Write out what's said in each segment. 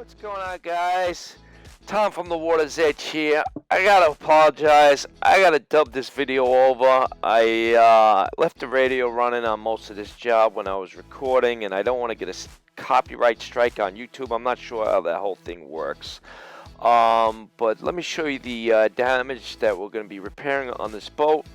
What's going on, guys? Tom from the Water's Edge here. I gotta apologize. I gotta dub this video over. I left the radio running on most of this job when I was recording, and I don't want to get a copyright strike on YouTube. I'm not sure how that whole thing works. But let me show you the damage that we're going to be repairing on this boat.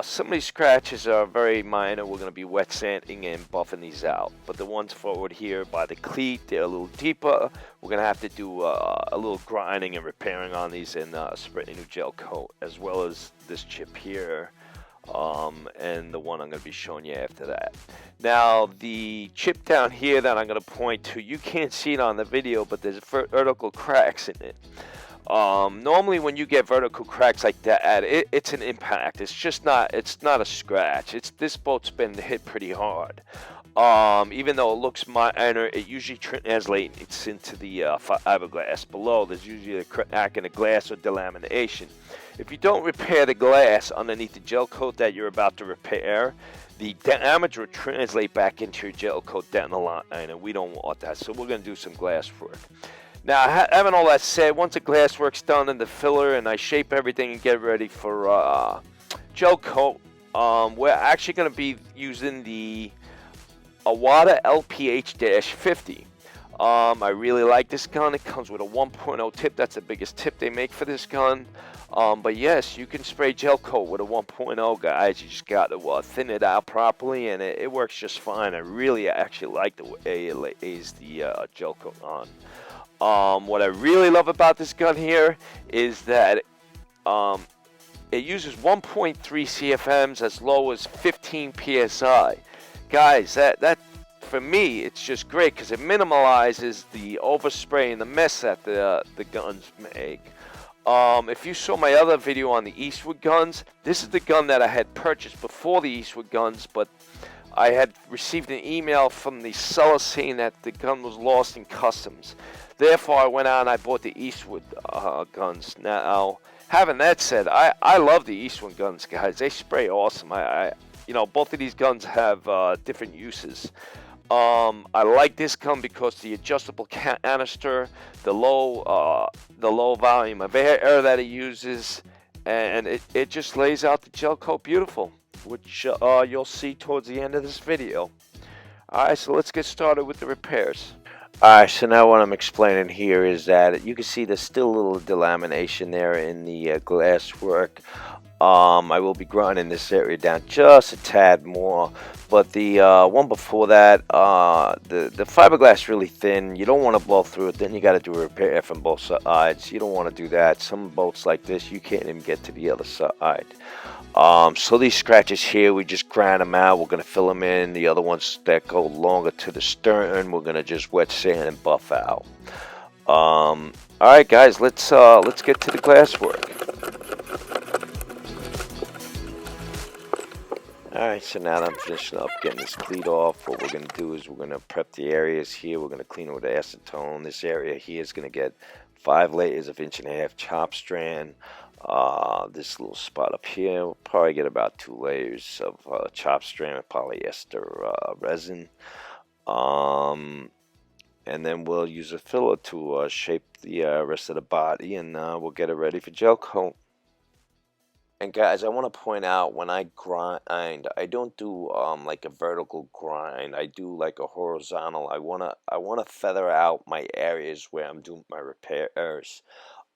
Some of these scratches are very minor. We're going to be wet sanding and buffing these out. But the ones forward here by the cleat, they're a little deeper. We're going to have to do a little grinding and repairing on these and spray a new gel coat, as well as this chip here. And the one I'm going to be showing you after that. Now, the chip down here that I'm going to point to, you can't see it on the video, but there's vertical cracks in it. Normally when you get vertical cracks like that, it's an impact. It's not a scratch. This boat's been hit pretty hard. Even though it looks minor, it usually translates into the fiberglass below. There's usually a crack in the glass or delamination. If you don't repair the glass underneath the gel coat that you're about to repair, the damage will translate back into your gel coat down the line, and we don't want that. So we're going to do some glass work. Now, having all that said, once the glass work's done in the filler and I shape everything and get ready for gel coat, we're actually going to be using the Iwata LPH-50. I really like this gun. It comes with a 1.0 tip. That's the biggest tip they make for this gun. But yes, you can spray gel coat with a 1.0, guys. You just got to thin it out properly, and it works just fine. I really actually like the way it lays the gel coat on. What I really love about this gun here is that it uses 1.3 CFMs as low as 15 PSI. Guys, that for me, it's just great because it minimalizes the overspray and the mess that the guns make. If you saw my other video on the Eastwood guns, this is the gun that I had purchased before the Eastwood guns, but I had received an email from the seller saying that the gun was lost in customs. Therefore, I went out and I bought the Eastwood guns. Now, having that said, I love the Eastwood guns, guys. They spray awesome. Both of these guns have different uses. I like this gun because the adjustable canister, the low volume of air that it uses, and it just lays out the gel coat beautiful, which you'll see towards the end of this video. Alright, so let's get started with the repairs. Alright, so now what I'm explaining here is that you can see there's still a little delamination there in the glass work. I will be grinding this area down just a tad more, but the one before that, the fiberglass really thin. You don't want to blow through it. Then you got to do a repair from both sides. You don't want to do that. Some boats like this, you can't even get to the other side. So these scratches here, we just grind them out. We're going to fill them in. The other ones that go longer to the stern, we're going to just wet sand and buff out. Alright guys, let's get to the glass work. Alright, so now that I'm finishing up getting this cleat off, what we're going to do is we're going to prep the areas here. We're going to clean it with acetone. This area here is going to get 5 layers of 1.5" chop strand. This little spot up here will probably get about 2 layers of chop strand with polyester resin. And then we'll use a filler to shape the rest of the body, and we'll get it ready for gel coat. And guys, I want to point out, when I grind, I don't do like a vertical grind. I do like a horizontal. I wanna feather out my areas where I'm doing my repairs.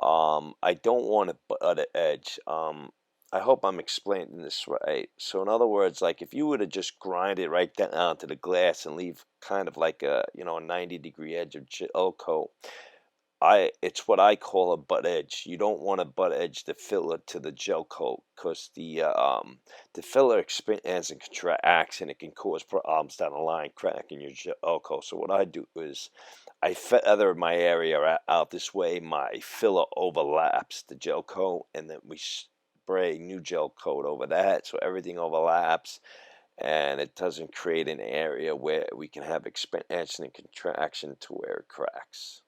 I don't want to butt an edge. I hope I'm explaining this right. So in other words, like if you were to just grind it right down to the glass and leave kind of like a 90-degree edge of gel coat, it's what I call a butt edge. You don't want to butt edge the filler to the gel coat, because the filler expands and contracts, and it can cause problems down the line, cracking your gel coat. So what I do is I feather my area out this way. My filler overlaps the gel coat, and then we spray new gel coat over that, so everything overlaps, and it doesn't create an area where we can have expansion and contraction to where it cracks.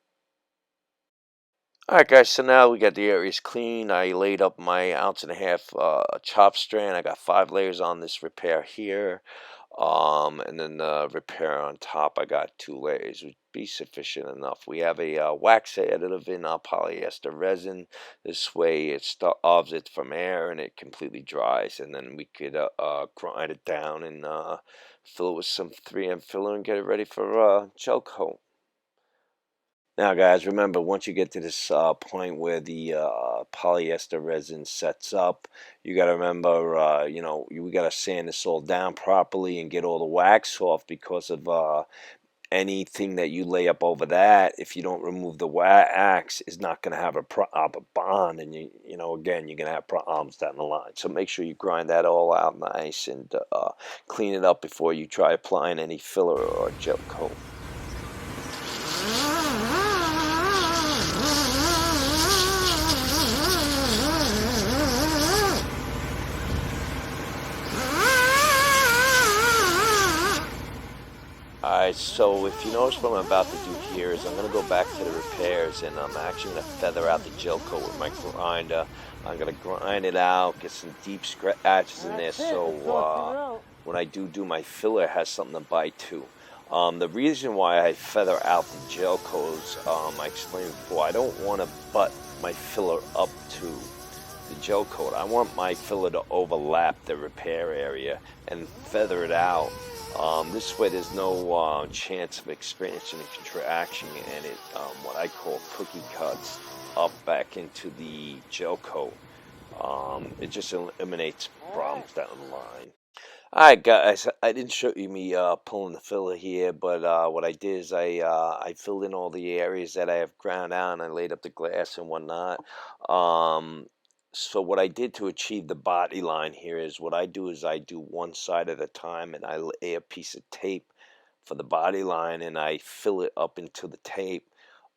Alright guys, so now we got the areas clean. I laid up my 1.5" chop strand. I got 5 layers on this repair here. And then the repair on top, I got 2 layers, would be sufficient enough. We have a wax additive in our polyester resin. This way it stops it from air and it completely dries. And then we could grind it down and fill it with some 3M filler and get it ready for gel coat. Now, guys, remember, once you get to this point where the polyester resin sets up, you got to remember, we got to sand this all down properly and get all the wax off, because of anything that you lay up over that. If you don't remove the wax, is not going to have a proper bond, and again, you're going to have problems down the line. So make sure you grind that all out nice and clean it up before you try applying any filler or gel coat. Alright, so if you notice what I'm about to do here is I'm going to go back to the repairs, and I'm actually going to feather out the gel coat with my grinder. I'm going to grind it out, get some deep scratches in there, so when I do my filler, it has something to bite to. The reason why I feather out the gel coats, I explained before, I don't want to butt my filler up to the gel coat. I want my filler to overlap the repair area and feather it out. This way there's no chance of expansion and contraction, and it what I call cookie cuts up back into the gel coat. It just eliminates problems down the line. Alright, guys, I didn't show you me pulling the filler here, but what I did is I filled in all the areas that I have ground out, and I laid up the glass and whatnot. So what I did to achieve the body line here is, what I do is I do one side at a time, and I lay a piece of tape for the body line, and I fill it up into the tape.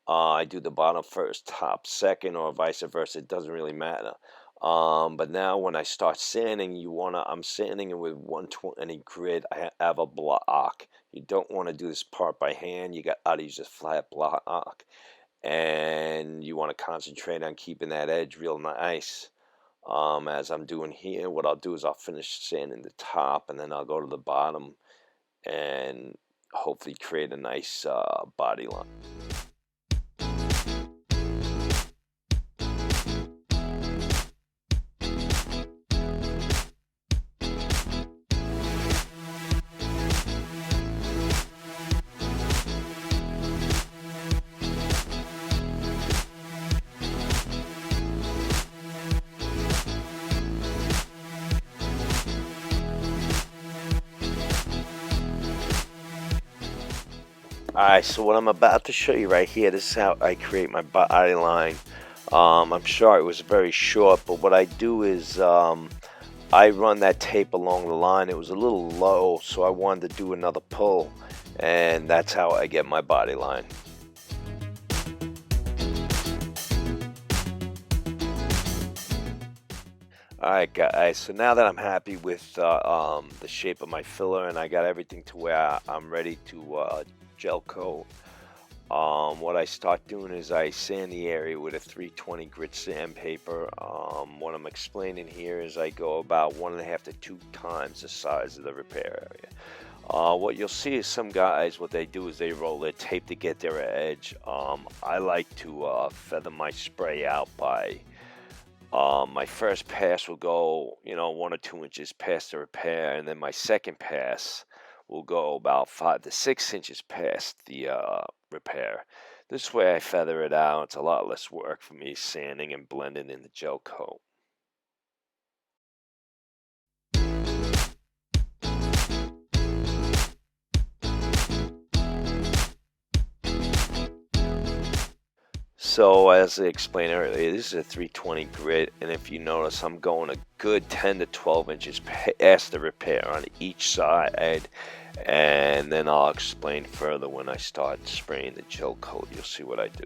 I do the bottom first, top second, or vice versa. It doesn't really matter. But now when I start sanding, I'm sanding it with 120 grit. I have a block. You don't want to do this part by hand. You got to use a flat block. And you want to concentrate on keeping that edge real nice. As I'm doing here, what I'll do is I'll finish sanding the top, and then I'll go to the bottom and hopefully create a nice body line. Alright, so what I'm about to show you right here, this is how I create my body line. I'm sure it was very short, but what I do is I run that tape along the line. It was a little low, so I wanted to do another pull, and that's how I get my body line. Alright, guys, so now that I'm happy with the shape of my filler, and I got everything to where I'm ready to gel coat, what I start doing is I sand the area with a 320 grit sandpaper. What I'm explaining here is I go about 1.5 to 2 times the size of the repair area. What you'll see is some guys, what they do is they roll their tape to get their edge. I like to feather my spray out by my first pass will go 1 or 2 inches past the repair, and then my second pass will go about 5 to 6 inches past the repair. This way I feather it out. It's a lot less work for me sanding and blending in the gel coat. So as I explained earlier, this is a 320 grit, and if you notice, I'm going a good 10 to 12 inches past the repair on each side, and then I'll explain further when I start spraying the gel coat. You'll see what I do.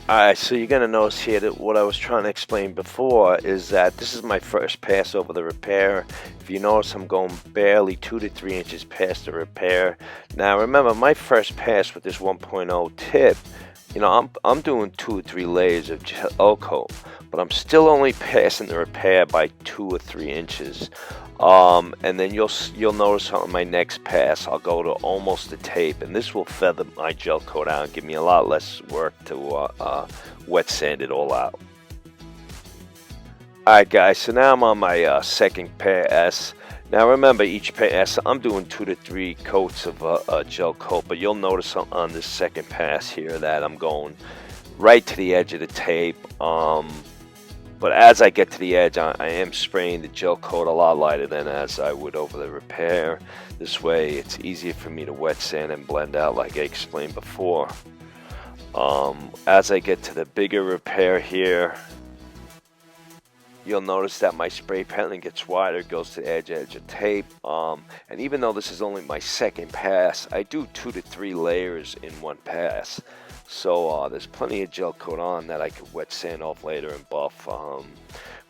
Alright, so you're going to notice here that what I was trying to explain before is that this is my first pass over the repair. If you notice, I'm going barely 2 to 3 inches past the repair. Now remember, my first pass with this 1.0 tip, you know, I'm doing 2 or 3 layers of Gelcoat, but I'm still only passing the repair by 2 or 3 inches. And then you'll notice on my next pass I'll go to almost the tape, and this will feather my Gelcoat out and give me a lot less work to wet sand it all out. Alright guys, so now I'm on my second pass. Now remember, each pass I'm doing 2 to 3 coats of Gelcoat, but you'll notice on this second pass here that I'm going right to the edge of the tape. But as I get to the edge, I am spraying the Gelcoat a lot lighter than as I would over the repair. This way it's easier for me to wet sand and blend out like I explained before. As I get to the bigger repair here, you'll notice that my spray paneling gets wider, goes to the edge of tape. And even though this is only my second pass, I do 2 to 3 layers in one pass. So there's plenty of Gelcoat on that I could wet sand off later and buff.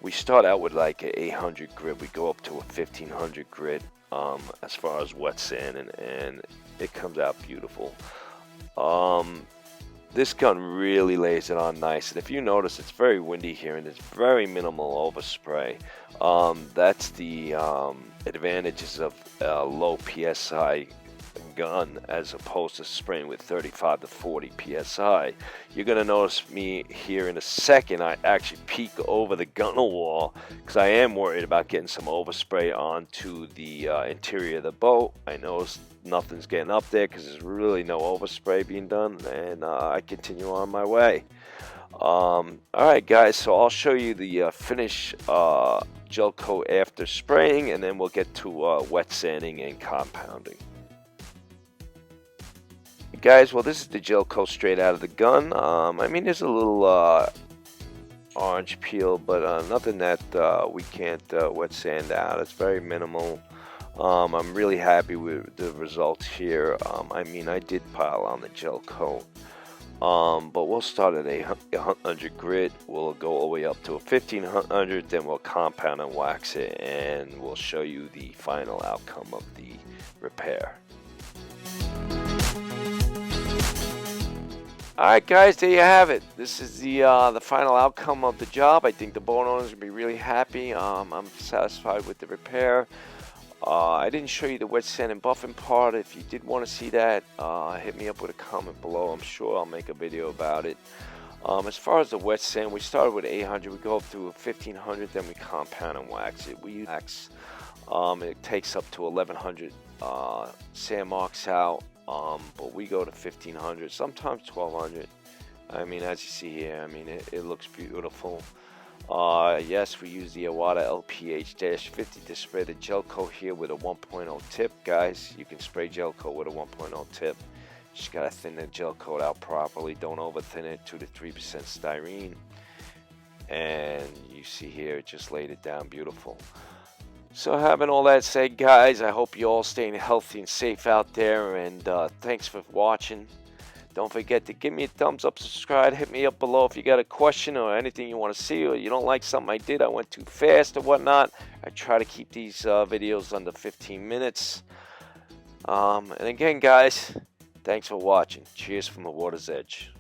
We start out with like an 800 grit. We go up to a 1500 grit as far as wet sand, and it comes out beautiful. This gun really lays it on nice, and if you notice, it's very windy here and there's very minimal overspray. That's the advantages of a low PSI gun as opposed to spraying with 35 to 40 PSI. You're going to notice me here in a second, I actually peek over the gunnel wall because I am worried about getting some overspray onto the interior of the boat. I notice nothing's getting up there because there's really no overspray being done, and I continue on my way. Alright guys, so I'll show you the finish Gelcoat after spraying, and then we'll get to wet sanding and compounding. Guys, well, this is the Gelcoat straight out of the gun. I mean, there's a little orange peel, but nothing that we can't wet sand out. It's very minimal. I'm really happy with the results here. I mean, I did pile on the Gelcoat, but we'll start at a 100 grit. We'll go all the way up to a 1500, then we'll compound and wax it, and we'll show you the final outcome of the repair. Alright guys, there you have it. This is the final outcome of the job. I think the boat owners will be really happy. I'm satisfied with the repair. I didn't show you the wet sand and buffing part. If you did want to see that, hit me up with a comment below. I'm sure I'll make a video about it. As far as the wet sand, we started with 800. We go up to 1500, then we compound and wax it. We use wax. It takes up to 1100 sand marks out. But we go to 1500, sometimes 1200. I mean, as you see here, I mean, it looks beautiful. Yes, we use the Iwata LPH-50 to spray the Gelcoat here with a 1.0 tip, guys. You can spray Gelcoat with a 1.0 tip. Just gotta thin the Gelcoat out properly. Don't over thin it. 2 to 3% styrene. And you see here, it just laid it down beautiful. So having all that said, guys, I hope you all staying healthy and safe out there, and thanks for watching. Don't forget to give me a thumbs up, subscribe, hit me up below if you got a question or anything you want to see, or you don't like something I did, I went too fast or whatnot. I try to keep these videos under 15 minutes. And again, guys, thanks for watching. Cheers from the water's edge.